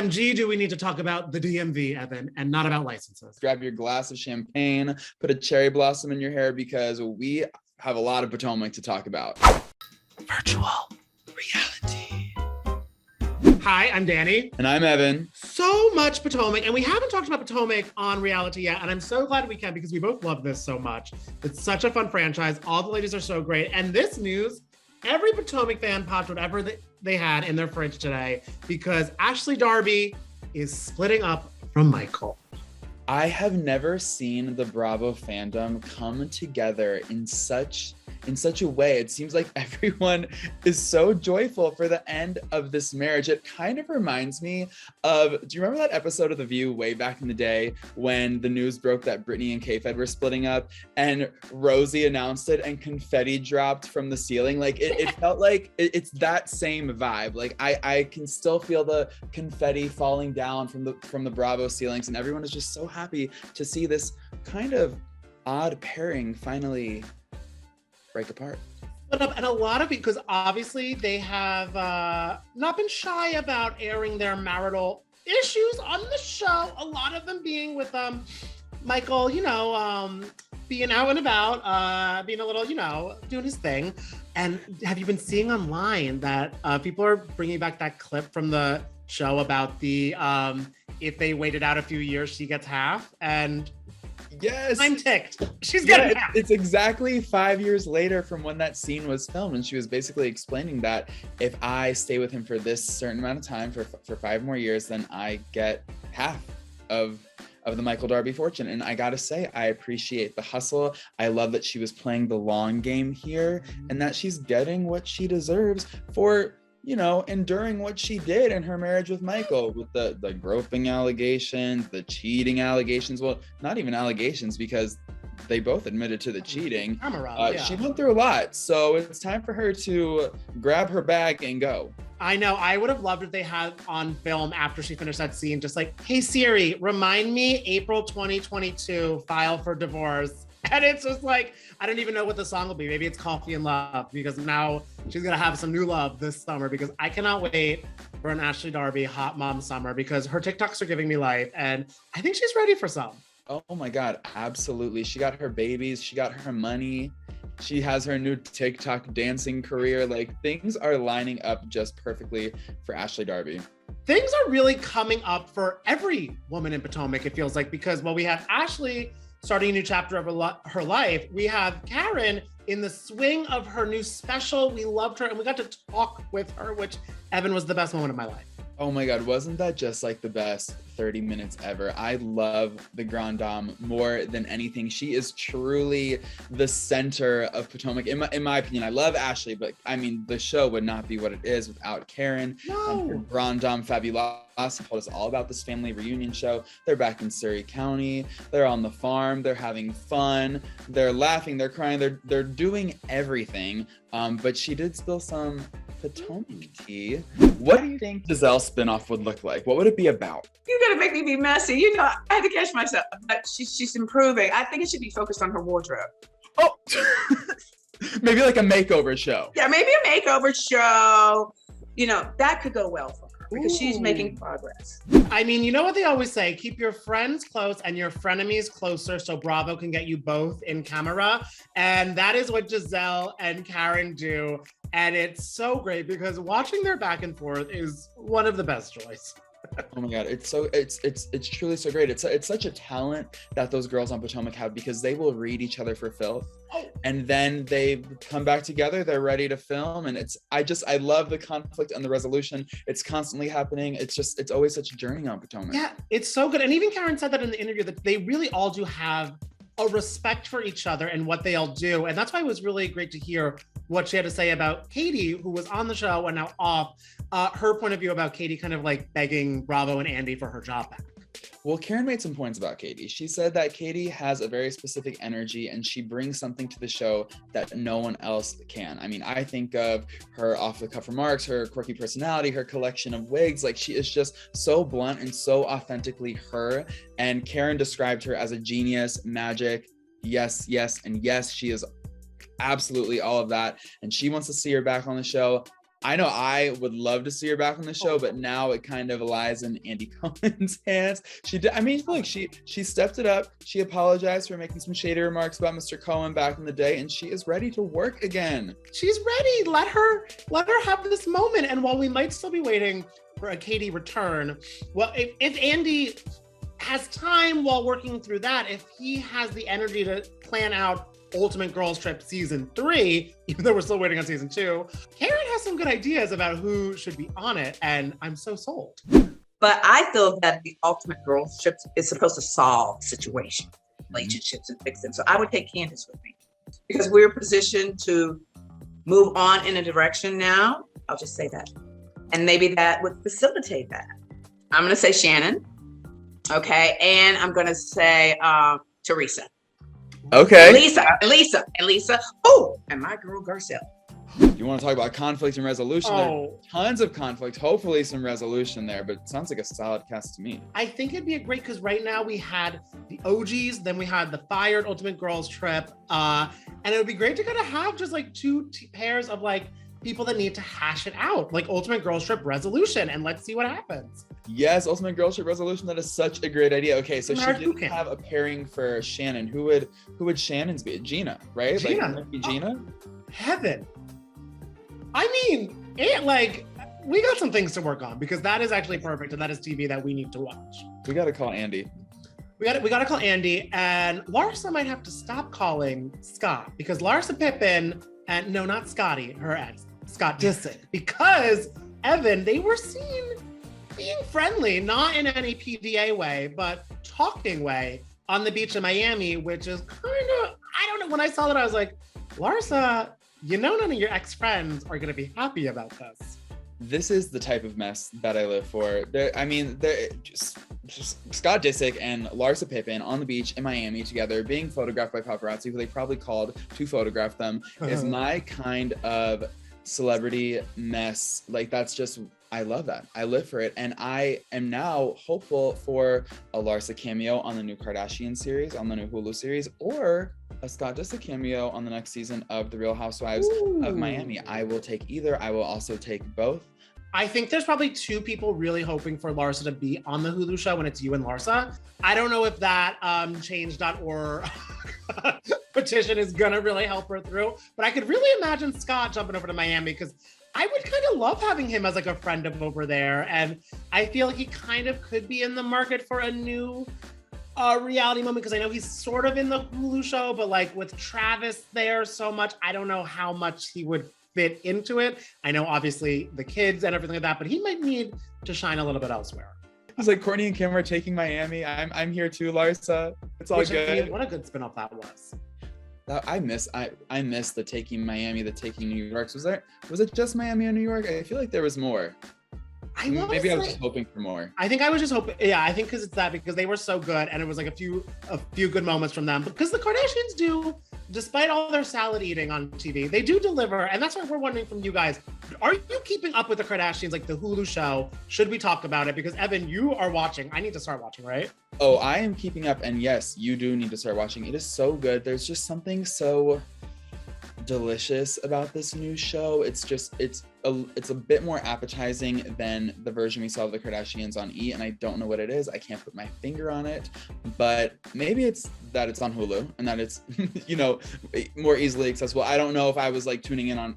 OMG, do we need to talk about the DMV, Evan, and not about licenses? Grab your glass of champagne, put a cherry blossom in your hair because we have a lot of Potomac to talk about. Virtual reality. Hi, I'm Danny. And I'm Evan. So much Potomac, and we haven't talked about Potomac on reality yet, and I'm so glad we can because we both love this so much. It's such a fun franchise. All the ladies are so great. And this news, every Potomac fan popped whatever they had in their fridge today because Ashley Darby is splitting up from Michael. I have never seen the Bravo fandom come together in such a way. It seems like everyone is so joyful for the end of this marriage. It kind of reminds me of, do you remember that episode of The View way back in the day when the news broke that Britney and K-Fed were splitting up and Rosie announced it and confetti dropped from the ceiling? Like it felt like it's that same vibe. Like I can still feel the confetti falling down from the Bravo ceilings, and everyone is just so happy to see this kind of odd pairing finally break apart. And a lot of it, because obviously they have not been shy about airing their marital issues on the show. A lot of them being with Michael, being out and about, being a little, doing his thing. And have you been seeing online that people are bringing back that clip from the show about the if they waited out a few years, she gets half? And yes, I'm ticked. She's getting half. It's exactly 5 years later from when that scene was filmed, and she was basically explaining that if I stay with him for this certain amount of time, for 5 more years, then I get half of the Michael Darby fortune. And I gotta say, I appreciate the hustle. I love that she was playing the long game here and that she's getting what she deserves for enduring what she did in her marriage with Michael, with the groping allegations, the cheating allegations. Well, not even allegations because they both admitted to the cheating. She went through a lot. So it's time for her to grab her bag and go. I know. I would have loved if they had on film after she finished that scene, just like, hey Siri, remind me April 2022, file for divorce. And it's just like, I don't even know what the song will be. Maybe it's Coffee and Love, because now she's gonna have some new love this summer, because I cannot wait for an Ashley Darby hot mom summer, because her TikToks are giving me life and I think she's ready for some. Oh my God, absolutely. She got her babies, she got her money. She has her new TikTok dancing career. Like, things are lining up just perfectly for Ashley Darby. Things are really coming up for every woman in Potomac, it feels like, because while we have Ashley starting a new chapter of her life, we have Karen in the swing of her new special. We loved her and we got to talk with her, which, Evan, was the best moment of my life. Oh my God, wasn't that just like the best 30 minutes ever? I love the Grand Dame more than anything. She is truly the center of Potomac, in my opinion. I love Ashley, but I mean, the show would not be what it is without Karen. No. And her Grand Dame Fabulous told us all about this family reunion show. They're back in Surrey County. They're on the farm. They're having fun. They're laughing. They're crying. They're doing everything. But she did spill some Potomac tea. What do you think Gizelle's spinoff would look like? What would it be about? You're gonna make me be messy. I had to catch myself, but she's improving. I think it should be focused on her wardrobe. Oh, maybe like a makeover show. Yeah, maybe a makeover show. That could go well for her because she's making progress. I mean, you know what they always say, keep your friends close and your frenemies closer so Bravo can get you both in camera. And that is what Gizelle and Karen do. And it's so great because watching their back and forth is one of the best joys. Oh my God, it's truly so great. It's such a talent that those girls on Potomac have, because they will read each other for filth, and then they come back together. They're ready to film, and I love the conflict and the resolution. It's constantly happening. It's always such a journey on Potomac. Yeah, it's so good. And even Karen said that in the interview, that they really all do have a respect for each other and what they all do, and that's why it was really great to hear what she had to say about Katie, who was on the show and now off. Her point of view about Katie kind of like begging Bravo and Andy for her job back. Well, Karen made some points about Katie. She said that Katie has a very specific energy and she brings something to the show that no one else can. I mean, I think of her off-the-cuff remarks, her quirky personality, her collection of wigs. Like, she is just so blunt and so authentically her. And Karen described her as a genius, magic, yes, and yes, she is absolutely all of that. And she wants to see her back on the show. I know I would love to see her back on the show, but now it kind of lies in Andy Cohen's hands. She did. I mean, look, she stepped it up. She apologized for making some shady remarks about Mr. Cohen back in the day, and she is ready to work again. She's ready. Let her have this moment. And while we might still be waiting for a Katie return, well, if Andy has time while working through that, if he has the energy to plan out Ultimate Girls Trip season 3, even though we're still waiting on season 2, Karen has some good ideas about who should be on it, and I'm so sold. But I feel that the Ultimate Girls Trip is supposed to solve situations, relationships, and fix them. So I would take Candace with me because we're positioned to move on in a direction now. I'll just say that. And maybe that would facilitate that. I'm going to say Shannon. Okay. And I'm going to say Teresa. Okay. Lisa. Oh, and my girl Garcelle. You want to talk about conflict and resolution? There are tons of conflict, hopefully some resolution there, but it sounds like a solid cast to me. I think it'd be a great, because right now we had the OGs, then we had the fired Ultimate Girls Trip, and it would be great to kind of have just like two pairs of like people that need to hash it out, like Ultimate Girls Trip resolution, and let's see what happens. Yes, Ultimate Girls Trip resolution. That is such a great idea. Okay, so she didn't have a pairing for Shannon. Who would Shannon's be? Gina, right? Gina. Like, would it be Gina? Heaven. I mean, we got some things to work on, because that is actually perfect, and that is TV that we need to watch. We got to call Andy. We got to call Andy, and Larsa might have to stop calling Scott, because Larsa Pippen, and no, not Scotty, her ex, Scott Disick, because Evan, they were seen being friendly, not in any PDA way, but talking way on the beach in Miami, which is kind of, I don't know, when I saw that, I was like, Larsa, you know none of your ex-friends are going to be happy about this. This is the type of mess that I live for. Just Scott Disick and Larsa Pippen on the beach in Miami together, being photographed by paparazzi, who they probably called to photograph them, is my kind of celebrity mess. Like, that's just, I love that. I live for it. And I am now hopeful for a Larsa cameo on the new Kardashian series, on the new Hulu series, or a Scott Disick cameo on the next season of the Real Housewives of Miami. I will take either. I will also take both. I think there's probably two people really hoping for Larsa to be on the Hulu show, when it's you and Larsa. I don't know if that change.org petition is gonna really help her through, but I could really imagine Scott jumping over to Miami, because I would kind of love having him as like a friend of over there. And I feel like he kind of could be in the market for a new reality moment, because I know he's sort of in the Hulu show, but like with Travis there so much, I don't know how much he would fit into it. I know obviously the kids and everything like that, but he might need to shine a little bit elsewhere. It's like Courtney and Kim are taking Miami. I'm here too, Larsa. It's all good. What a good spinoff that was. I miss the taking Miami, the taking New York. Was it just Miami or New York? I feel like there was more. Maybe I was just hoping for more. I think I was just hoping, yeah, I think because it's that, because they were so good, and it was like a few good moments from them. Because the Kardashians do, despite all their salad eating on TV, they do deliver. And that's why we're wondering from you guys, are you keeping up with the Kardashians, like the Hulu show? Should we talk about it? Because Evan, you are watching. I need to start watching, right? Oh, I am keeping up. And yes, you do need to start watching. It is so good. There's just something so delicious about this new show. It's a bit more appetizing than the version we saw of the Kardashians on E, and I don't know what it is. I can't put my finger on it, but maybe it's that it's on Hulu and that it's more easily accessible. I don't know if I was like tuning in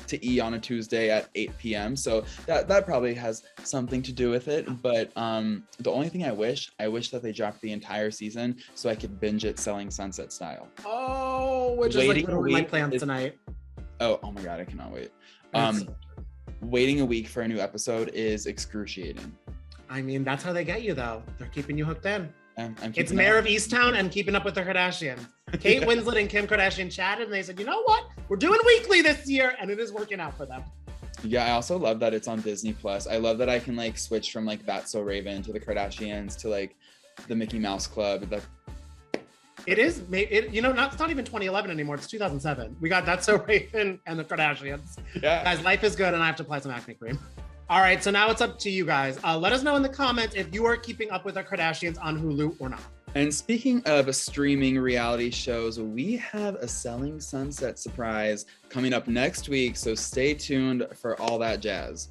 to E on a Tuesday at 8 p.m. So that probably has something to do with it. But the only thing I wish that they dropped the entire season so I could binge it Selling Sunset style. Oh, which is like my plans tonight. Oh my God, I cannot wait. Waiting a week for a new episode is excruciating. I mean, that's how they get you, though. They're keeping you hooked in. It's up. Mayor of Easttown and Keeping Up with the Kardashians. Kate Winslet and Kim Kardashian chatted, and they said, you know what? We're doing weekly this year, and it is working out for them. Yeah, I also love that it's on Disney Plus. I love that I can like switch from like That's So Raven to the Kardashians to like the Mickey Mouse Club. It is, it's not even 2011 anymore. It's 2007. We got That's So Raven and the Kardashians. Yeah. Guys, life is good, and I have to apply some acne cream. All right, so now it's up to you guys. Let us know in the comments if you are keeping up with the Kardashians on Hulu or not. And speaking of streaming reality shows, we have a Selling Sunset surprise coming up next week, so stay tuned for all that jazz.